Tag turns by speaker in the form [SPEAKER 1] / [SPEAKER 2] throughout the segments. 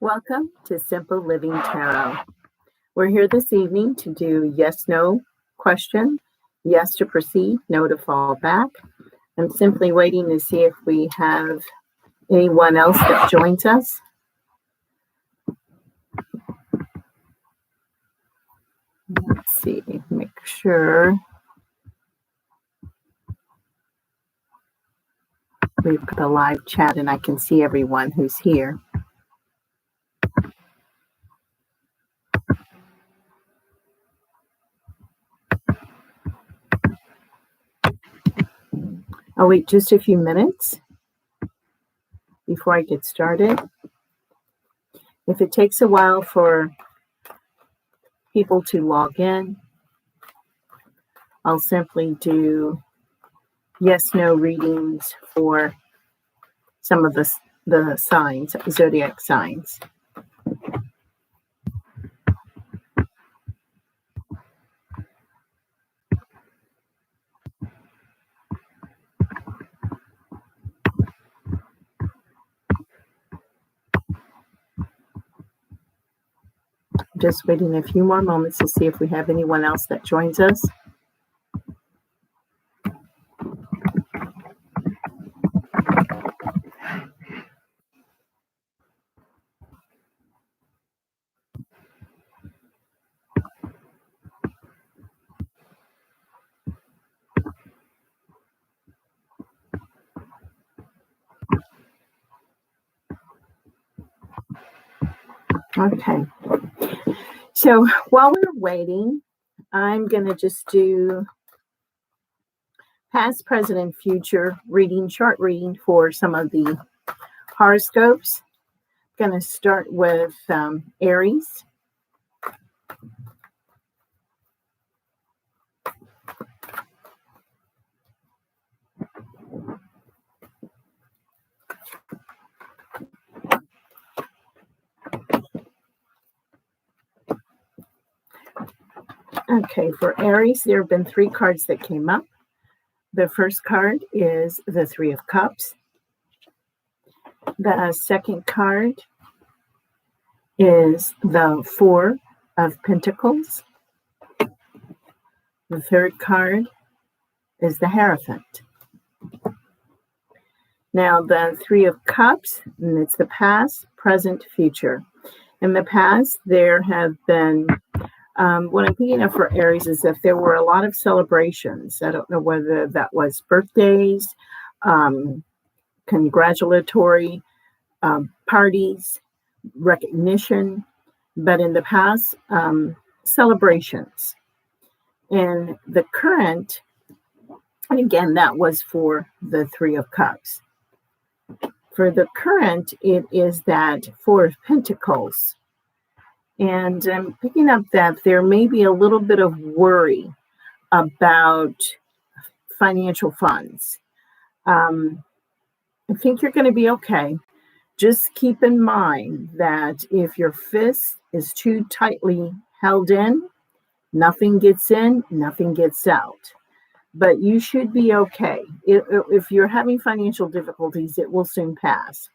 [SPEAKER 1] Welcome to Simple Living Tarot. We're here this evening to do yes/no question, yes to proceed, no to fall back. I'm simply waiting to see if we have anyone else that joins us. Let's see, make sure we've got a live chat and I can see everyone who's here. I'll wait just a few minutes before I get started. If it takes a while for people to log in, I'll simply do yes/no readings for some of the signs, zodiac signs. Just waiting a few more moments to see if we have anyone else that joins us. Okay. So while we're waiting, I'm going to just do past, present, and future reading, short reading for some of the horoscopes. I'm going to start with Aries. Okay, for Aries, there have been three cards that came up. The first card is the Three of Cups. The second card is the Four of Pentacles. The third card is the Hierophant. Now, the Three of Cups, and it's the past, present, future. In the past, there have been, what I'm thinking of for Aries is if there were a lot of celebrations. I don't know whether that was birthdays, congratulatory parties, recognition, but in the past, celebrations. In the current, and again, that was for the Three of Cups. For the current, it is that Four of Pentacles. And I'm picking up that there may be a little bit of worry about financial funds. I think you're going to be okay. Just keep in mind that if your fist is too tightly held in, nothing gets in, nothing gets out. But you should be okay. If you're having financial difficulties, it will soon pass.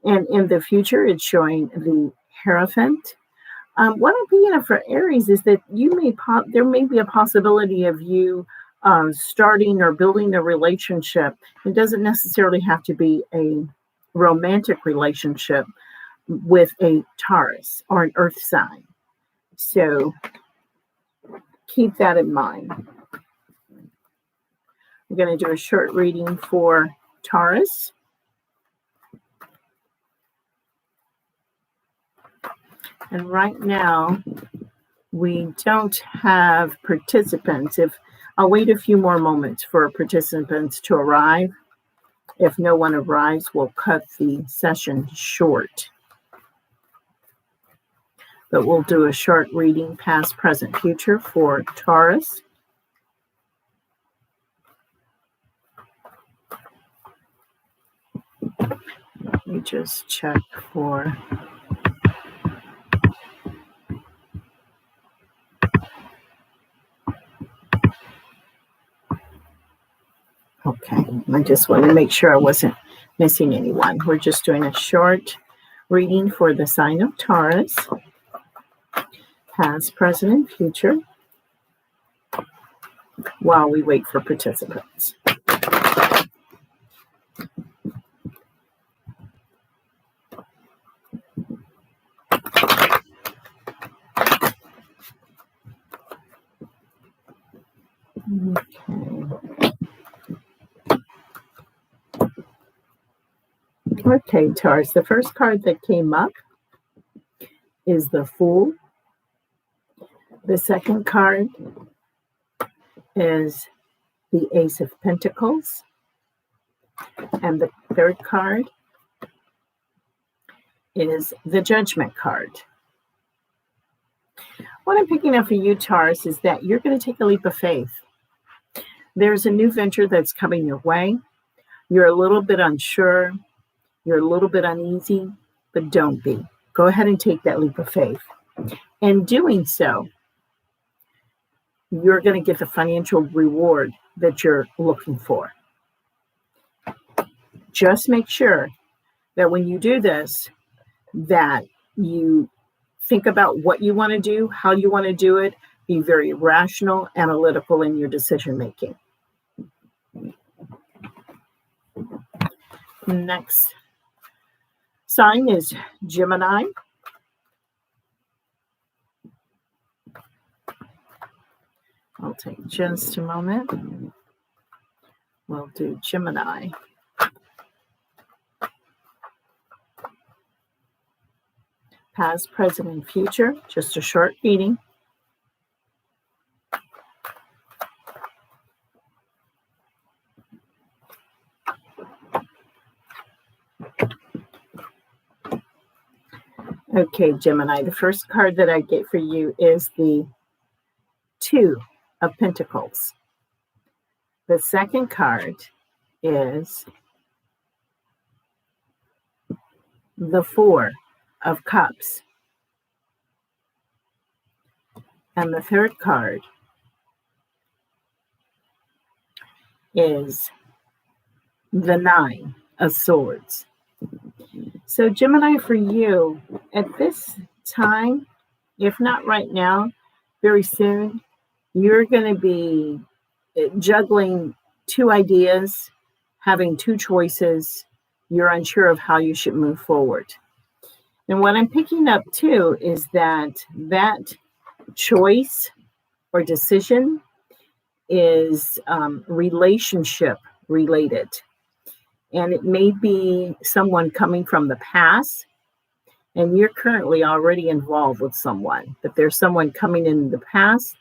[SPEAKER 1] And in the future, it's showing the Hierophant. What I'm thinking of for Aries is that there may be a possibility of you starting or building a relationship. It doesn't necessarily have to be a romantic relationship with a Taurus or an earth sign. So keep that in mind. I'm going to do a short reading for Taurus. And right now, we don't have participants. I'll wait a few more moments for participants to arrive. If no one arrives, we'll cut the session short. But we'll do a short reading, past, present, future for Taurus. Let me just check for... Okay, I just want to make sure I wasn't missing anyone. We're just doing a short reading for the sign of Taurus, past, present, and future, while we wait for participants. Okay, Taurus, the first card that came up is the Fool. The second card is the Ace of Pentacles. And the third card is the Judgment card. What I'm picking up for you, Taurus, is that you're going to take a leap of faith. There's a new venture that's coming your way. You're a little bit unsure. You're a little bit uneasy, but don't be. Go ahead and take that leap of faith. In doing so, you're going to get the financial reward that you're looking for. Just make sure that when you do this, that you think about what you want to do, how you want to do it, be very rational, analytical in your decision making. Next sign is Gemini. I'll take just a moment. We'll do Gemini. Past, present, and future. Just a short reading. Okay, Gemini, the first card that I get for you is the Two of Pentacles. The second card is the Four of Cups. And the third card is the Nine of Swords. So Gemini, for you, at this time, if not right now, very soon, you're going to be juggling two ideas, having two choices. You're unsure of how you should move forward. And what I'm picking up too is that choice or decision is relationship related. And it may be someone coming from the past, and you're currently already involved with someone, but there's someone coming in the past,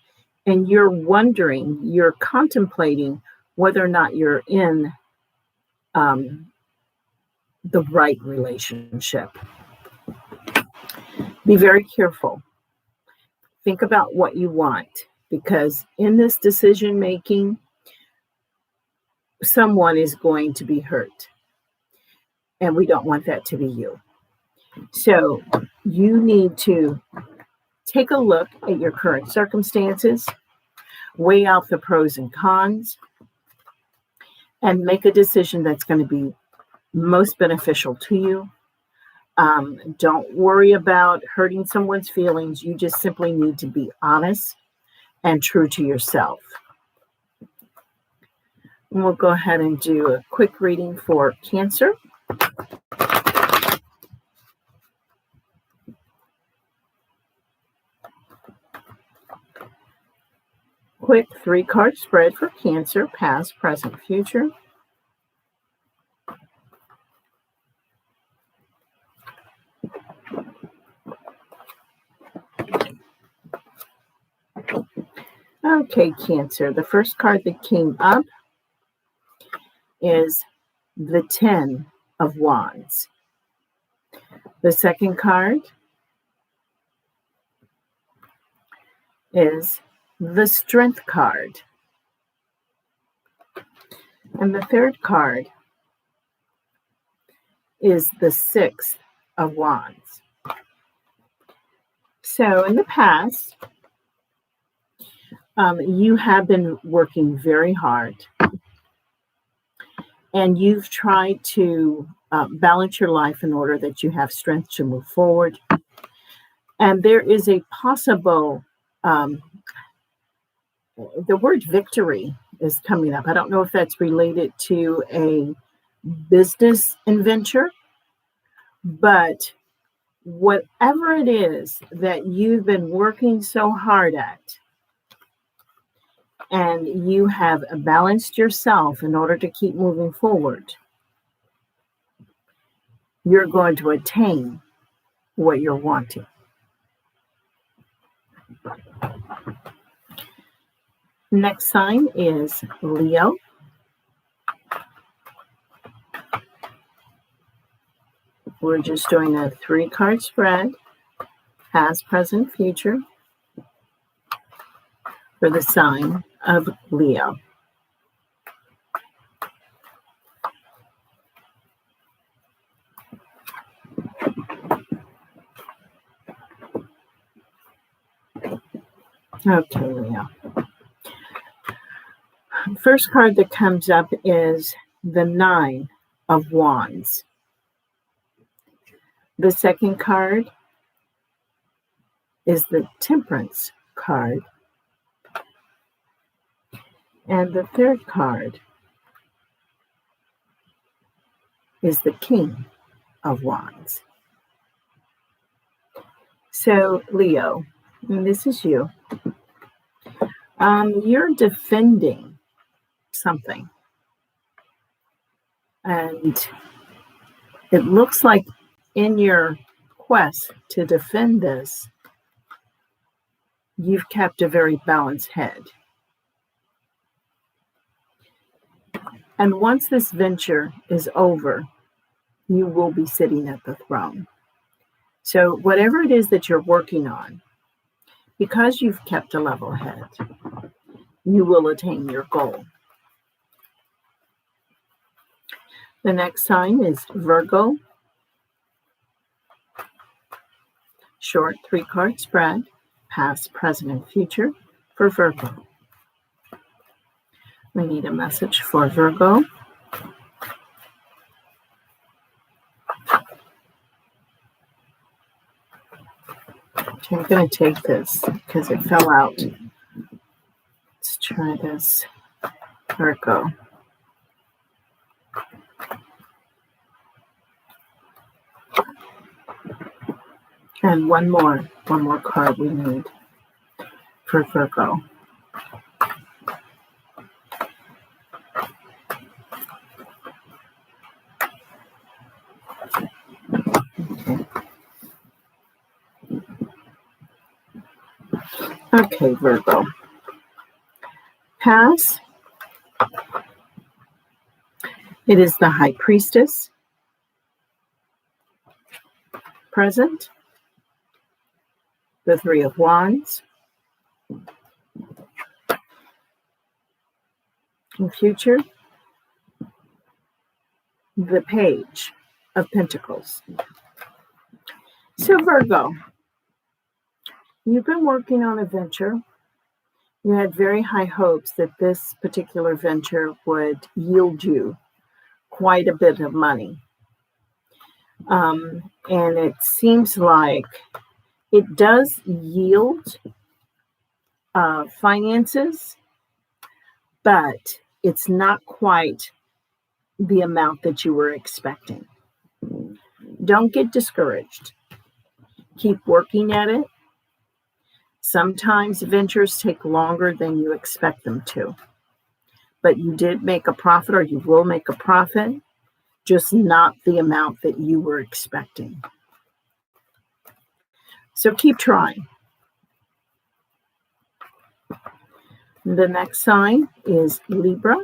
[SPEAKER 1] and you're wondering, you're contemplating whether or not you're in the right relationship. Be very careful. Think about what you want, because in this decision making, someone is going to be hurt, and we don't want that to be you. So you need to take a look at your current circumstances, weigh out the pros and cons, and make a decision that's going to be most beneficial to you. Don't worry about hurting someone's feelings. You just simply need to be honest and true to yourself. And we'll go ahead and do a quick reading for Cancer. Quick 3-card spread for Cancer, past, present, future. Okay, Cancer, the first card that came up is the 10 of Wands. The second card is the Strength card. And the third card is the 6 of Wands. So in the past, you have been working very hard. and you've tried to balance your life in order that you have strength to move forward. And there is a possible, the word victory is coming up. I don't know if that's related to a business adventure, but whatever it is that you've been working so hard at, and you have balanced yourself in order to keep moving forward, you're going to attain what you're wanting. Next sign is Leo. We're just doing a 3-card spread, past, present, future, for the sign of Leo. Okay, Leo. First card that comes up is the 9 of Wands. The second card is the Temperance card. And the third card is the King of Wands. So, Leo, and this is you. You're defending something. And it looks like in your quest to defend this, you've kept a very balanced head. And once this venture is over, you will be sitting at the throne. So whatever it is that you're working on, because you've kept a level head, you will attain your goal. The next sign is Virgo. Short 3-card spread, past, present, and future for Virgo. We need a message for Virgo. Okay, I'm going to take this because it fell out. Let's try this. Virgo. And one more card we need for Virgo. Okay, Virgo. Pass. It is the High Priestess. Present. The 3 of Wands. In future, the Page of Pentacles. So Virgo, you've been working on a venture. You had very high hopes that this particular venture would yield you quite a bit of money. And it seems like it does yield finances, but it's not quite the amount that you were expecting. Don't get discouraged. Keep working at it. Sometimes ventures take longer than you expect them to. But you did make a profit, or you will make a profit, just not the amount that you were expecting. So keep trying. The next sign is Libra.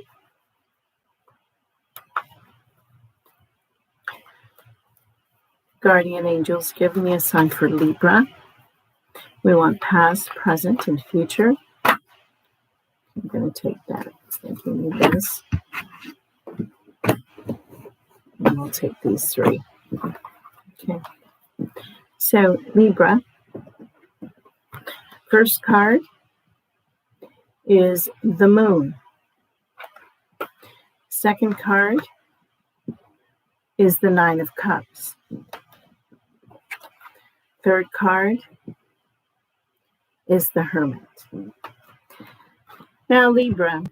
[SPEAKER 1] Guardian angels, give me a sign for Libra. We want past, present, and future. I'm going to take that. Give me this. And we'll take these 3. Okay. So, Libra. First card is the Moon. second card is the Nine of Cups. Third card is the Hermit. Now, Libra,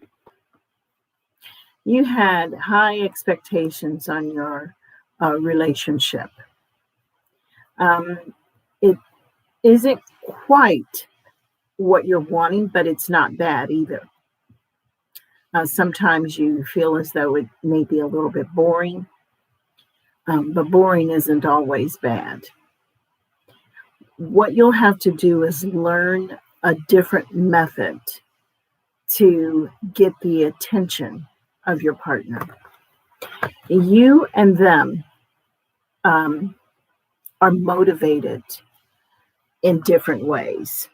[SPEAKER 1] you had high expectations on your relationship. It isn't quite what you're wanting, but it's not bad either. Sometimes you feel as though it may be a little bit boring, but boring isn't always bad. What you'll have to do is learn a different method to get the attention of your partner. You and them are motivated in different ways.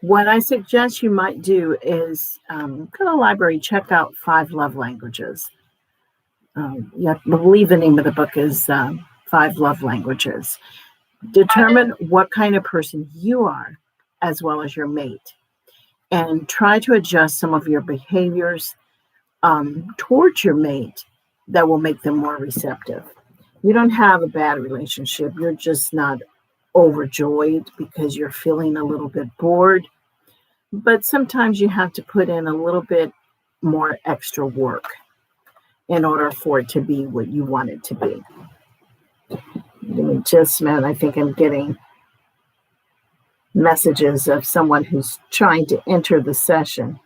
[SPEAKER 1] What I suggest you might do is go to the library, check out 5 Love Languages. I believe the name of the book is 5 Love Languages. Determine what kind of person you are as well as your mate, and try to adjust some of your behaviors towards your mate that will make them more receptive. You don't have a bad relationship. You're just not overjoyed because you're feeling a little bit bored. But sometimes you have to put in a little bit more extra work in order for it to be what you want it to be. Give me just a minute. I think I'm getting messages of someone who's trying to enter the session.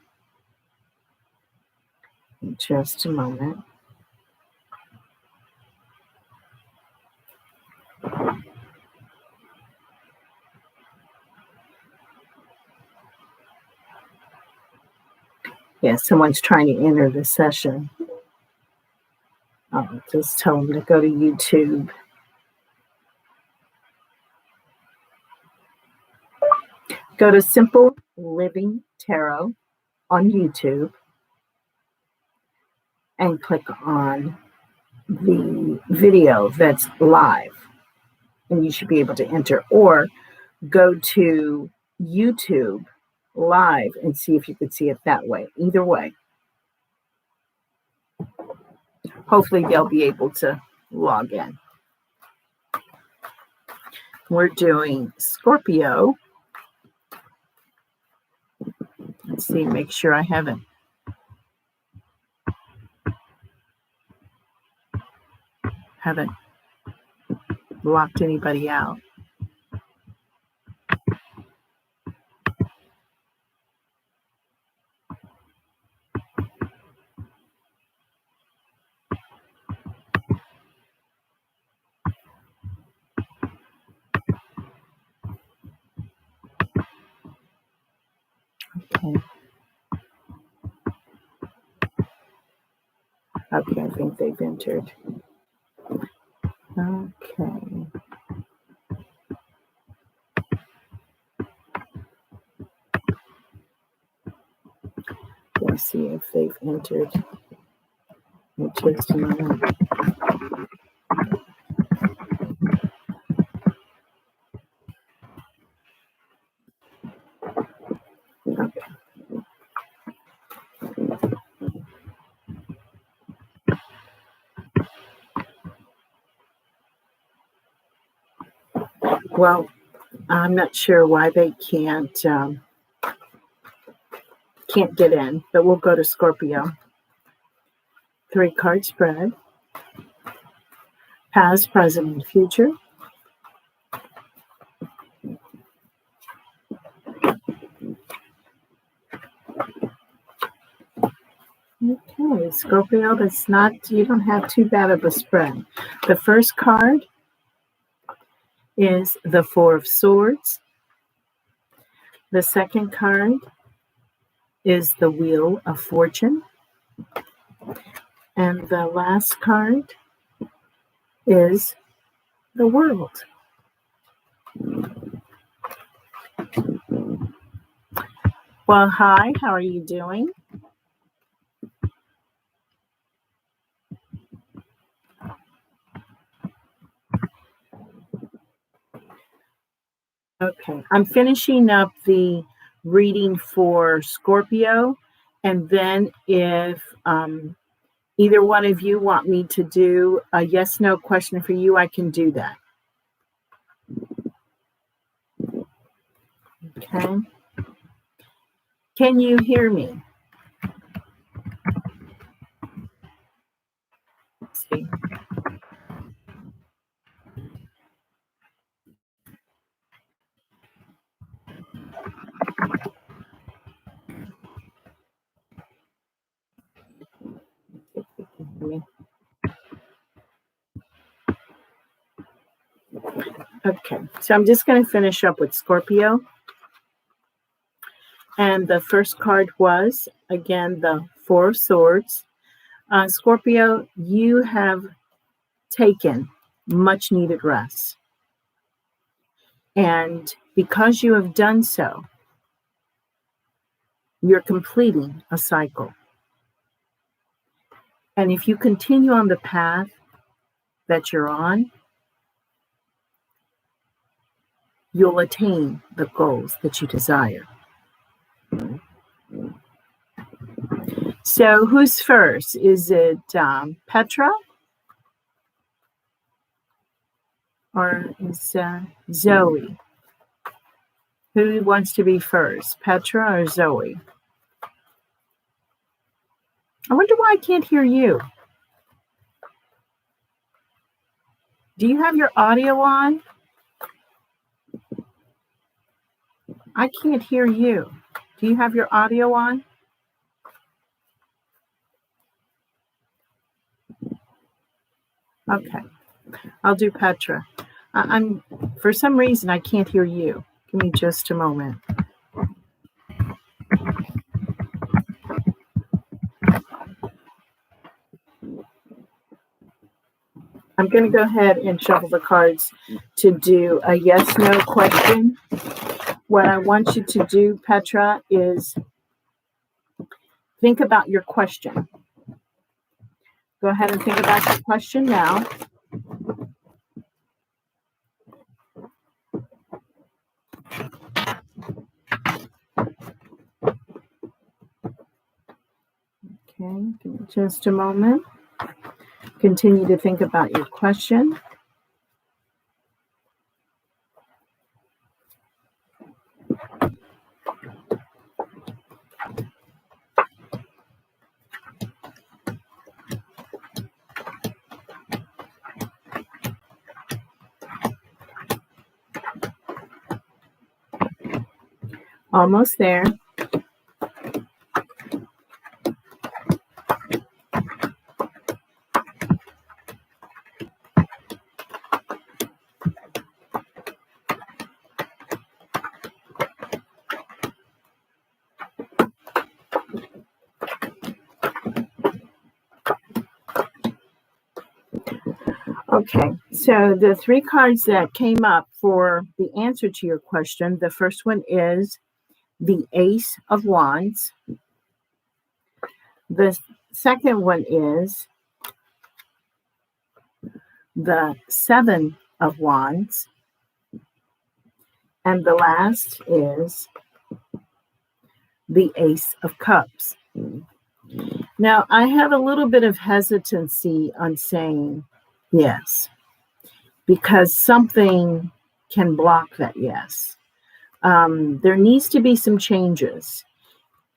[SPEAKER 1] Just a moment. Yeah, someone's trying to enter the session. I'll just tell them to go to YouTube. Go to Simple Living Tarot on YouTube and click on the video that's live, and you should be able to enter, or go to YouTube live and see if you could see it that way. Either way, hopefully they'll be able to log in. We're doing Scorpio. Let's see, make sure I haven't blocked anybody out. Okay, I think they've entered. Okay. Let's see if they've entered. In just a moment. Okay. Well, I'm not sure why they can't get in, but we'll go to Scorpio. 3-card spread. Past, present, and future. Okay, Scorpio, you don't have too bad of a spread. The first card is the 4 of Swords. The second card is the Wheel of Fortune. And the last card is the World. Well, hi, how are you doing? Okay, I'm finishing up the reading for Scorpio, And then if either one of you want me to do a yes/no question for you, I can do that. Okay. Can you hear me? Let's see. Okay, so I'm just going to finish up with Scorpio. And the first card was, again, the Four of Swords. Scorpio, you have taken much needed rest. And because you have done so, you're completing a cycle. And if you continue on the path that you're on, you'll attain the goals that you desire. So who's first? Is it Petra? Or is Zoe? Who wants to be first, Petra or Zoe? I wonder why I can't hear you. Do you have your audio on? I can't hear you. Do you have your audio on? Okay, I'll do Petra. I'm for some reason I can't hear you. Give me just a moment. I'm going to go ahead and shuffle the cards to do a yes/no question. What I want you to do, Petra, is think about your question. Go ahead and think about your question now. Okay, give me just a moment. Continue to think about your question. Almost there. Okay, so the three cards that came up for the answer to your question, the first one is the Ace of Wands. The second one is the Seven of Wands. And the last is the Ace of Cups. Now, I have a little bit of hesitancy on saying yes, because something can block that yes. There needs to be some changes.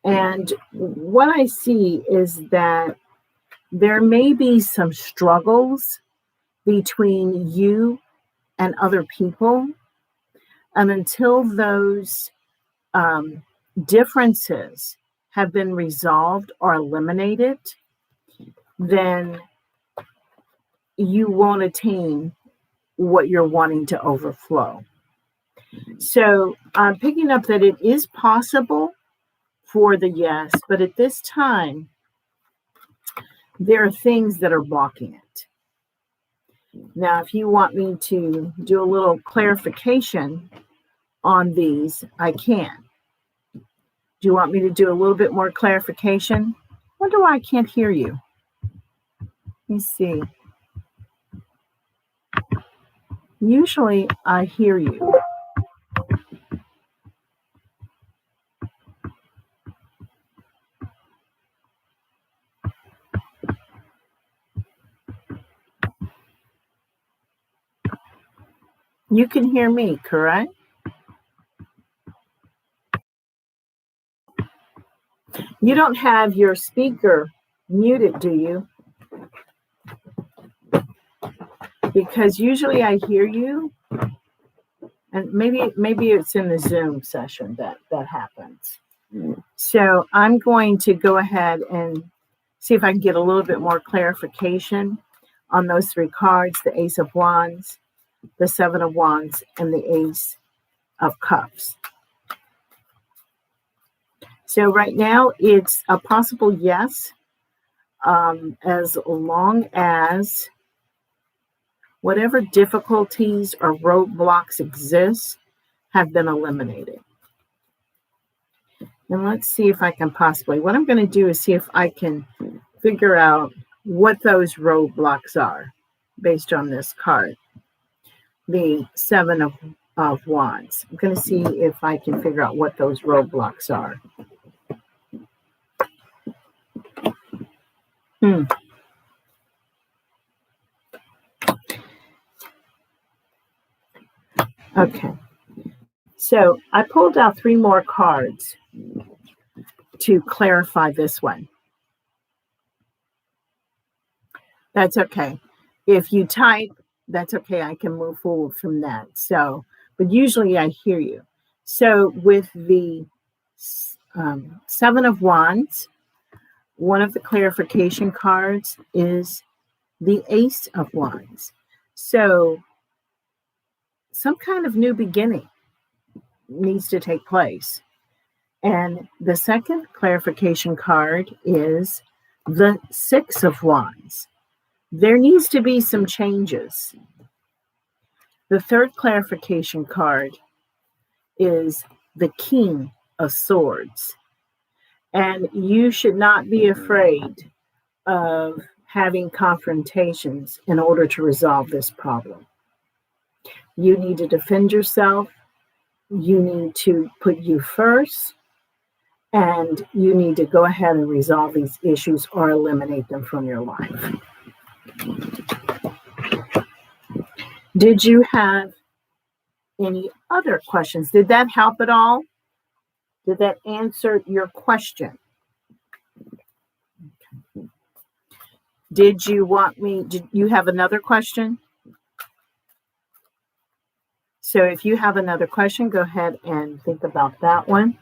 [SPEAKER 1] And what I see is that there may be some struggles between you and other people. And until those differences have been resolved or eliminated, then you won't attain what you're wanting to overflow. So I'm picking up that it is possible for the yes, but at this time, there are things that are blocking it. Now, if you want me to do a little clarification on these, I can. Do you want me to do a little bit more clarification? I wonder why I can't hear you. Let me see. Usually I hear you. You can hear me, correct? You don't have your speaker muted, do you? Because usually I hear you, and maybe it's in the Zoom session that happens. So I'm going to go ahead and see if I can get a little bit more clarification on those three cards: the Ace of Wands, the Seven of Wands, and the Ace of Cups. So right now it's a possible yes, as long as whatever difficulties or roadblocks exist have been eliminated. And let's see if I can possibly, what I'm going to do is see if I can figure out what those roadblocks are based on this card, the Seven of Wands. I'm going to see if I can figure out what those roadblocks are. Okay. So I pulled out three more cards to clarify this one. That's okay. If you type, that's okay. I can move forward from that. So, but usually I hear you. So with the Seven of Wands, one of the clarification cards is the Ace of Wands. So some kind of new beginning needs to take place. And the second clarification card is the Six of Wands. There needs to be some changes. The third clarification card is the King of Swords. And you should not be afraid of having confrontations in order to resolve this problem. You need to defend yourself. You need to put you first. And you need to go ahead and resolve these issues or eliminate them from your life. Did you have any other questions? Did that help at all? Did that answer your question? Did you have another question? So if you have another question, go ahead and think about that one.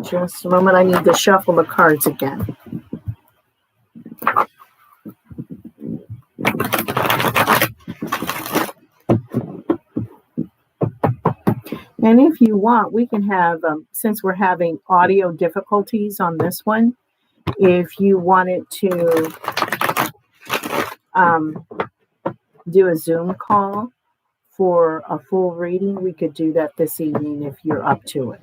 [SPEAKER 1] Just a moment, I need to shuffle the cards again. And if you want, we can have, since we're having audio difficulties on this one, if you wanted to do a Zoom call for a full reading, we could do that this evening if you're up to it.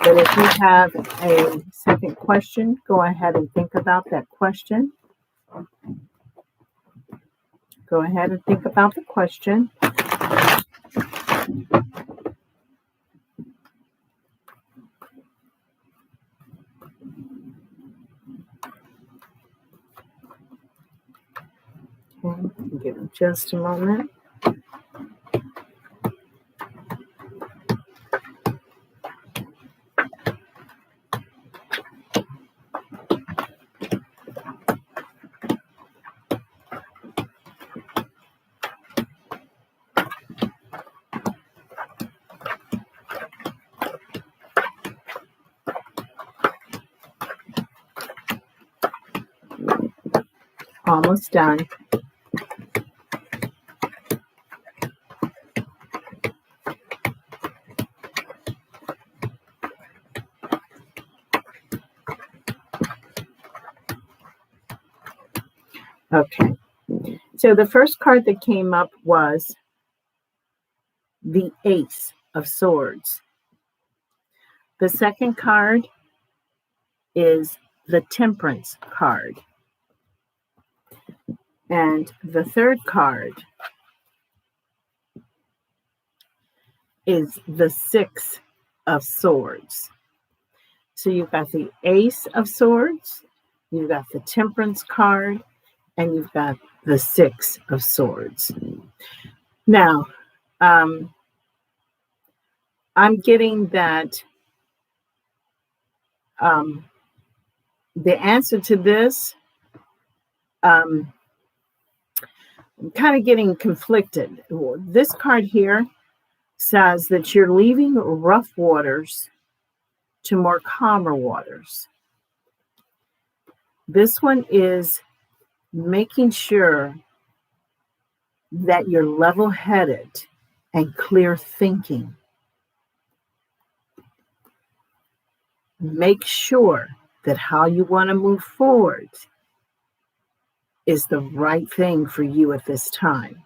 [SPEAKER 1] But if you have a second question, go ahead and think about that question. Go ahead and think about the question. Okay, give it just a moment. Almost done. Okay. So the first card that came up was the Ace of Swords. The second card is the Temperance card. And the third card is the Six of Swords. So you've got the Ace of Swords, you've got the Temperance card, and you've got the Six of Swords. Now, I'm getting that the answer to this, I'm kind of getting conflicted. This card here says that you're leaving rough waters to more calmer waters. This one is making sure that you're level-headed and clear thinking. Make sure that how you want to move forward is the right thing for you at this time.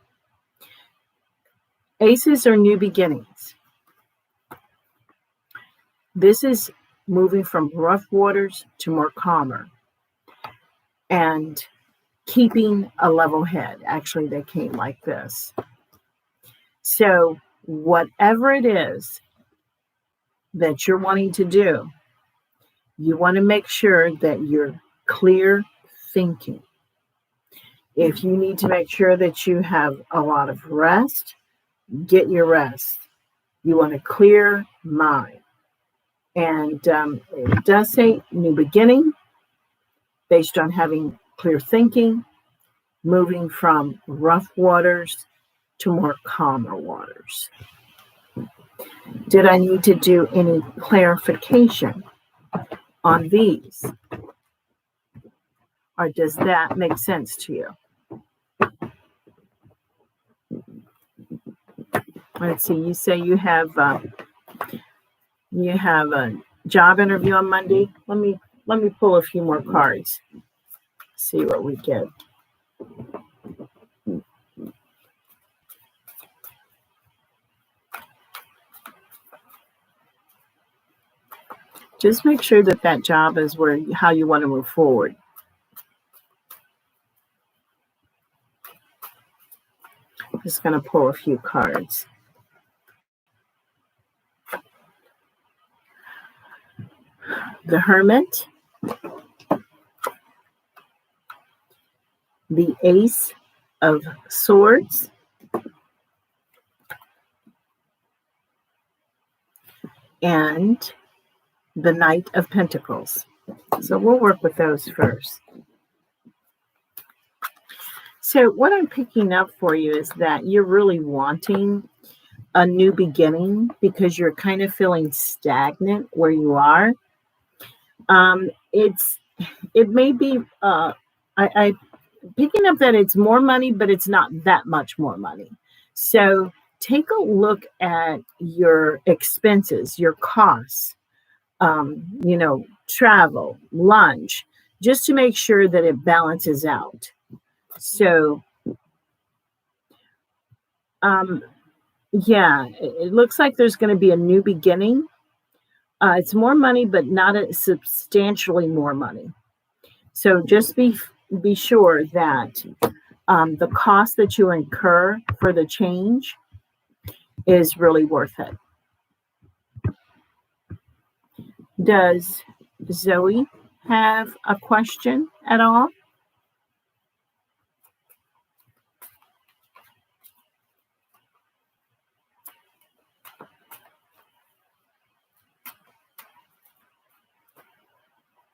[SPEAKER 1] Aces are new beginnings. This is moving from rough waters to more calmer and keeping a level head. Actually, they came like this. So whatever it is that you're wanting to do, you want to make sure that you're clear thinking. If you need to make sure that you have a lot of rest, get your rest. You want a clear mind. And it does say new beginning, based on having clear thinking, moving from rough waters to more calmer waters. Did I need to do any clarification on these? Or does that make sense to you? Let's see, you say you have a job interview on Monday. Let me pull a few more cards. See what we get. Just make sure that that job is how you want to move forward. I'm just going to pull a few cards. The Hermit, the Ace of Swords, and the Knight of Pentacles. So we'll work with those first. So what I'm picking up for you is that you're really wanting a new beginning because you're kind of feeling stagnant where you are. It may be I picking up that it's more money, but it's not that much more money. So take a look at your expenses, your costs, travel, lunch, just to make sure that it balances out. So, it looks like there's going to be a new beginning. It's more money, but not substantially more money. So just be sure that the cost that you incur for the change is really worth it. Does Zoe have a question at all?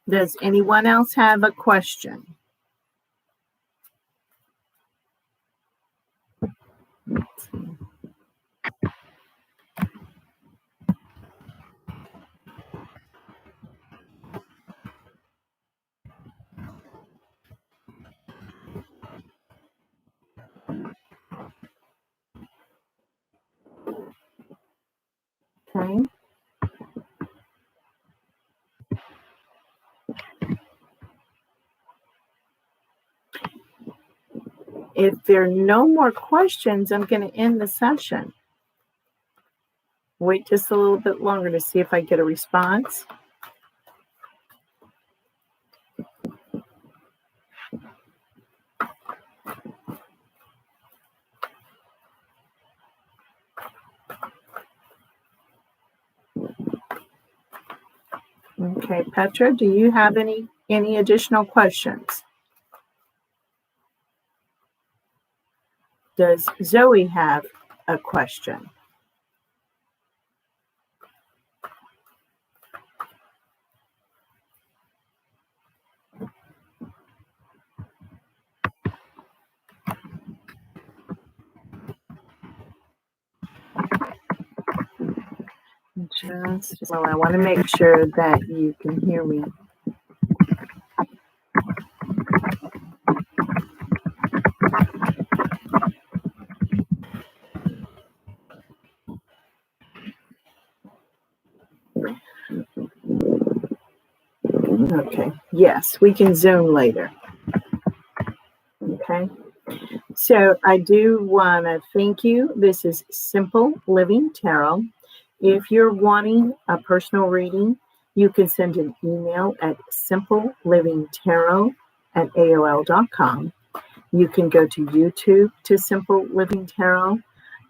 [SPEAKER 1] Does anyone else have a question? Okay. If there are no more questions, I'm going to end the session. Wait just a little bit longer to see if I get a response. Okay, Petra, do you have any additional questions? Does Zoe have a question? Well, I want to make sure that you can hear me. Okay. Yes, we can Zoom later. Okay. So I do want to thank you. This is Simple Living Tarot. If you're wanting a personal reading, you can send an email at simpelivingtarot@aol.com. You can go to YouTube to Simple Living Tarot.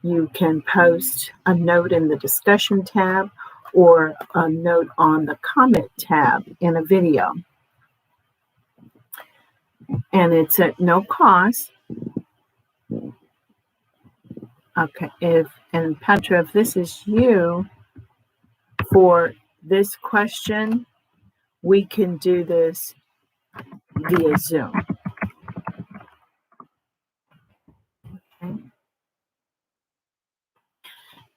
[SPEAKER 1] You can post a note in the discussion tab or a note on the comment tab in a video. And it's at no cost. Okay, and Petra, if this is you for this question, we can do this via Zoom. Okay.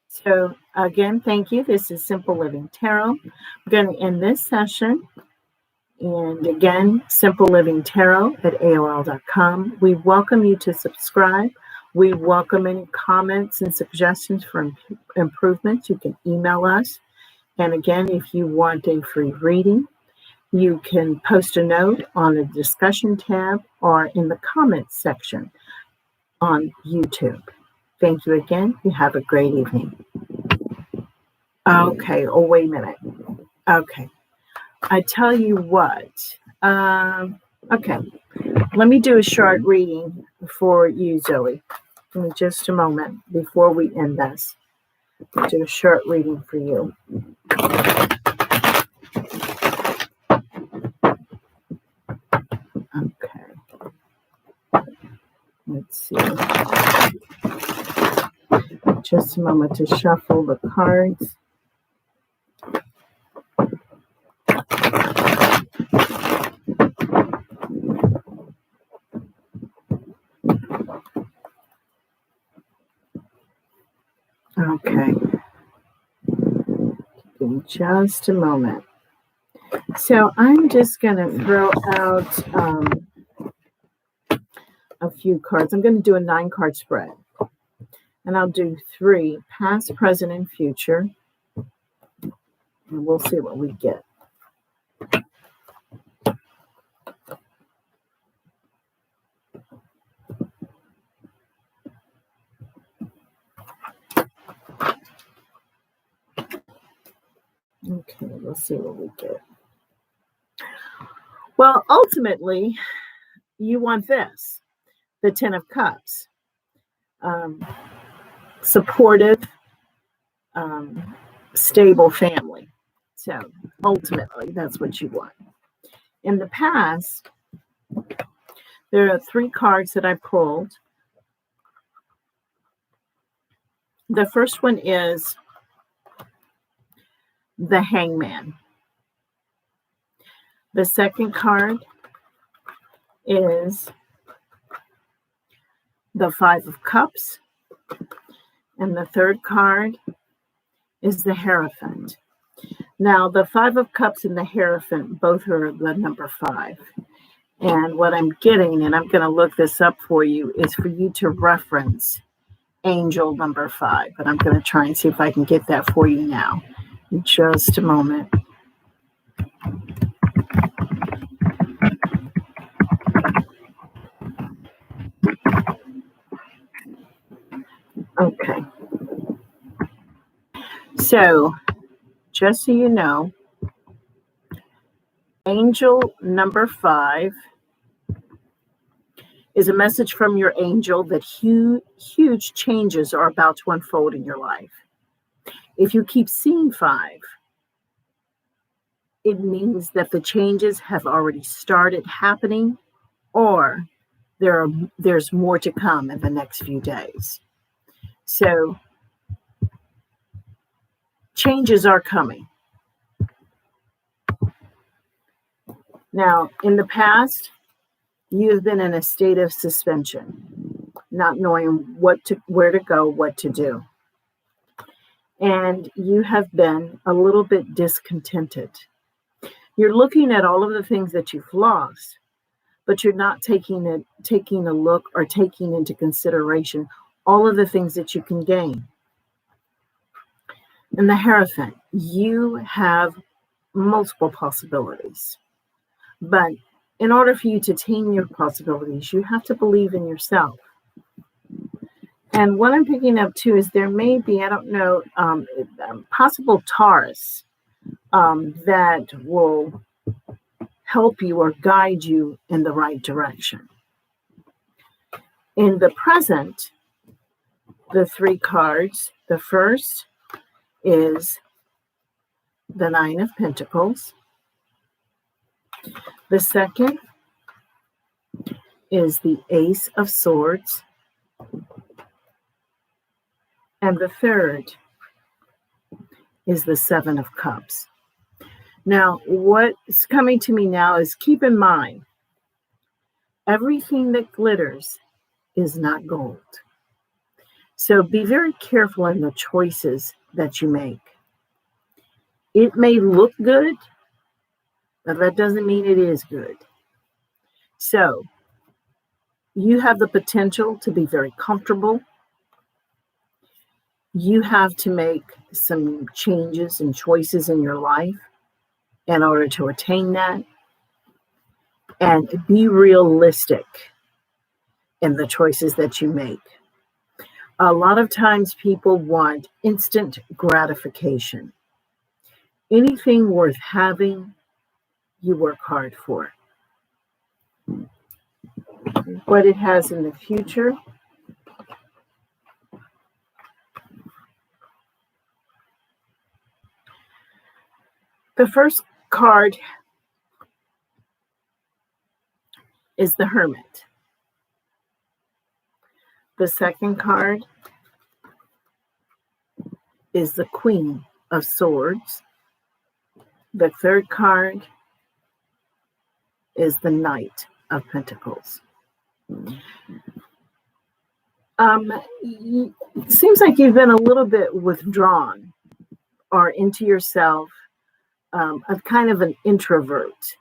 [SPEAKER 1] So again, thank you. This is Simple Living Tarot. I'm going to end this session. And again, simpelivingtarot@aol.com. We welcome you to subscribe. We welcome any comments and suggestions for improvements. You can email us. And again, if you want a free reading, you can post a note on the discussion tab or in the comments section on YouTube. Thank you again. You have a great evening. Okay. Oh, wait a minute. Okay. I tell you what. Okay. Let me do a short reading for you, Zoe. Give me just a moment before we end this. I'll do a short reading for you. Okay. Let's see. Just a moment to shuffle the cards. Okay. Give me just a moment. So I'm just going to throw out a few cards. I'm going to do a 9-card spread. And I'll do 3, past, present, and future. And we'll see what we get. Okay, we'll see what we get. Well, ultimately, you want this, the 10 of Cups. Supportive, stable family. So ultimately, that's what you want. In the past, there are 3 cards that I pulled. The first one is the Hangman. The second card is the 5 of Cups. And the third card is the Hierophant. Now, the 5 of Cups and the Hierophant both are the number 5. And what I'm getting, and I'm going to look this up for you, is for you to reference angel number 5. But I'm going to try and see if I can get that for you now. In just a moment. Okay. So, just so you know, angel number 5 is a message from your angel that huge changes are about to unfold in your life. If you keep seeing 5, it means that the changes have already started happening, or there's more to come in the next few days. So changes are coming. Now, in the past, you've been in a state of suspension, not knowing where to go, what to do. And you have been a little bit discontented. You're looking at all of the things that you've lost, but you're not taking a look or taking into consideration all of the things that you can gain. In the Hierophant, you have multiple possibilities. But in order for you to attain your possibilities, you have to believe in yourself. And what I'm picking up too is there may be, I don't know, possible Taurus that will help you or guide you in the right direction. In the present, the 3 cards, the first is the 9 of Pentacles. The second is the Ace of Swords. And the third is the 7 of Cups. Now, what's coming to me now is keep in mind, everything that glitters is not gold. So be very careful in the choices that you make. It may look good, but that doesn't mean it is good. So you have the potential to be very comfortable. You have to make some changes and choices in your life in order to attain that. And be realistic in the choices that you make. A lot of times people want instant gratification. Anything worth having, you work hard for. What it has in the future. The first card is the Hermit. The second card is the Queen of Swords. The third card is the Knight of Pentacles. It seems like you've been a little bit withdrawn or into yourself, a kind of an introvert.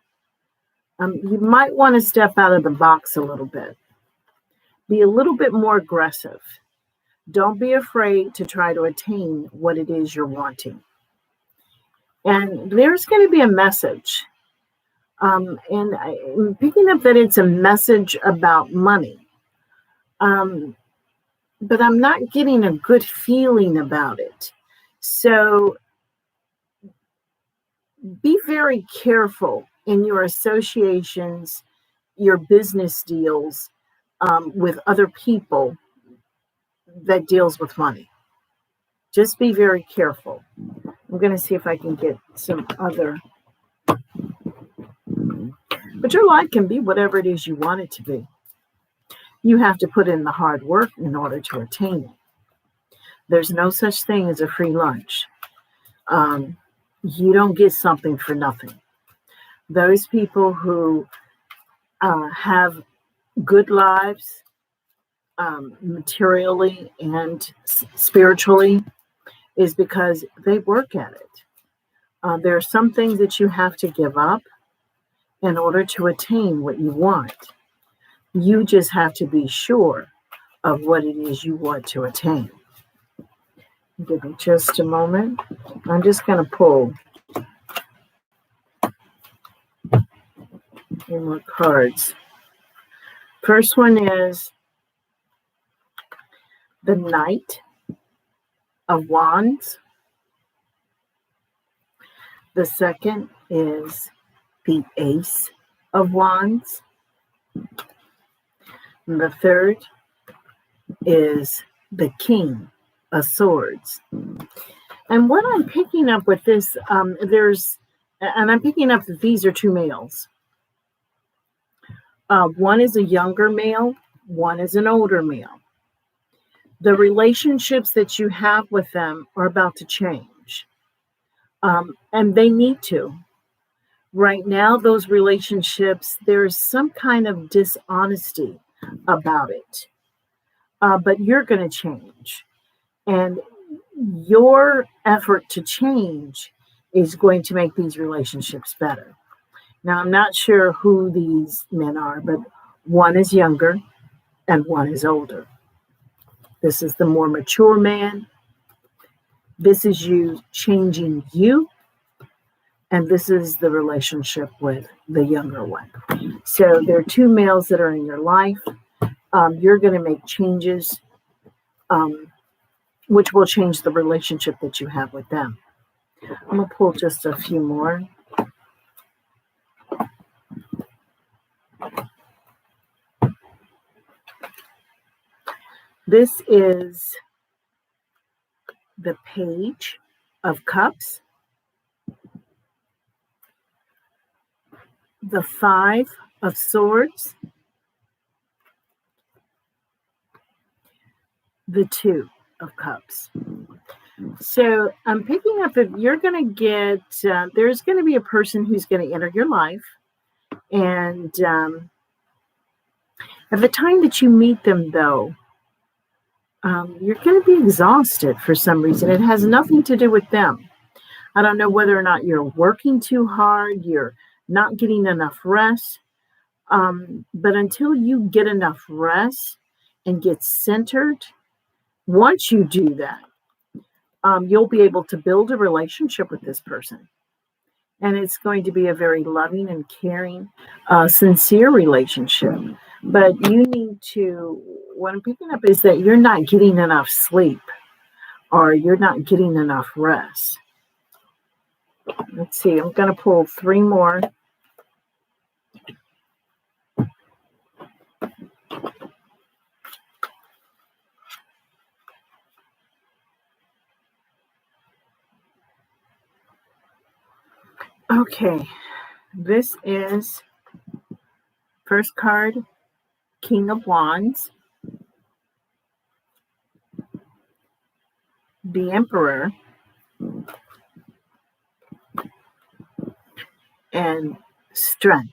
[SPEAKER 1] You might want to step out of the box a little bit. Be a little bit more aggressive. Don't be afraid to try to attain what it is you're wanting. And there's going to be a message. And I'm picking up that it's a message about money. But I'm not getting a good feeling about it. So be very careful in your associations, your business deals with other people that deals with money. Just be very careful. I'm going to see if I can get some other. But your life can be whatever it is you want it to be. You have to put in the hard work in order to attain it. There's no such thing as a free lunch. You don't get something for nothing. Those people who have good lives, materially and spiritually, is because they work at it. There are some things that you have to give up in order to attain what you want. You just have to be sure of what it is you want to attain. Give me just a moment. I'm just going to pull a few more cards. First one is the Knight of Wands. The second is the Ace of Wands. And the third is the King of Swords. And what I'm picking up with this, I'm picking up that these are 2 males. One is a younger male, one is an older male. The relationships that you have with them are about to change, and they need to. Right now, those relationships, there's some kind of dishonesty about it, but you're going to change. And your effort to change is going to make these relationships better. Now, I'm not sure who these men are, but one is younger and one is older. This is the more mature man. This is you changing you. And this is the relationship with the younger one. So there are two males that are in your life. You're going to make changes, which will change the relationship that you have with them. I'm going to pull just a few more. This is the Page of Cups, the Five of Swords, the Two of Cups. So I'm picking up that you're going to get, there's going to be a person who's going to enter your life. And at the time that you meet them, though, you're going to be exhausted for some reason. It has nothing to do with them. I don't know whether or not you're working too hard, you're not getting enough rest. But until you get enough rest and get centered, once you do that, you'll be able to build a relationship with this person. And it's going to be a very loving and caring, sincere relationship. But you need to, what I'm picking up is that you're not getting enough sleep or you're not getting enough rest. Let's see, I'm going to pull three more. Okay, this is first card, King of Wands, the Emperor, and Strength.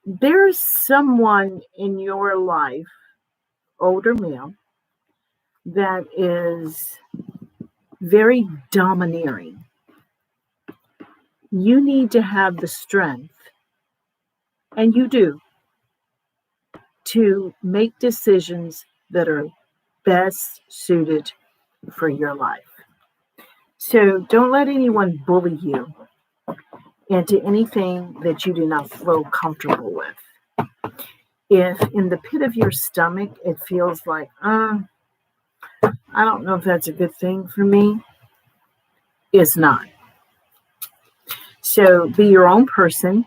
[SPEAKER 1] There's someone in your life, older male, that is very domineering. You need to have the strength, and you do, to make decisions that are best suited for your life. So don't let anyone bully you into anything that you do not feel comfortable with. If in the pit of your stomach it feels like, I don't know if that's a good thing for me, it's not. So be your own person,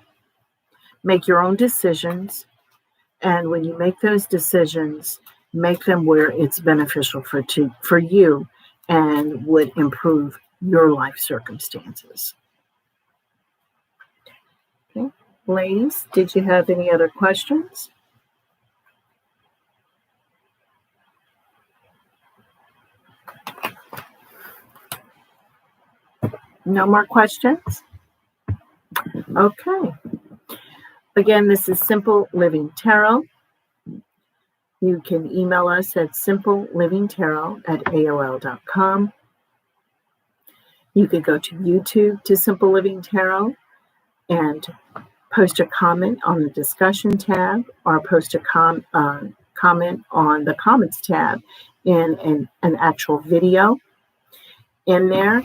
[SPEAKER 1] make your own decisions, and when you make those decisions, make them where it's beneficial for you and would improve your life circumstances. Okay, ladies, did you have any other questions? No more questions? Okay. Again, this is Simple Living Tarot. You can email us at simplemlivingtarot@aol.com. You could go to YouTube to Simple Living Tarot and post a comment on the discussion tab or post a comment on the comments tab in an actual video. In there,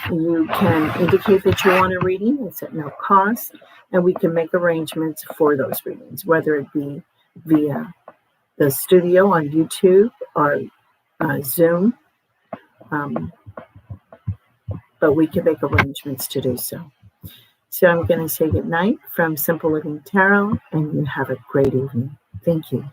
[SPEAKER 1] you can indicate that you want a reading. It's at no cost, and we can make arrangements for those readings, whether it be via the studio on YouTube or Zoom. But we can make arrangements to do so. So I'm going to say good night from Simple Living Tarot, and you have a great evening. Thank you.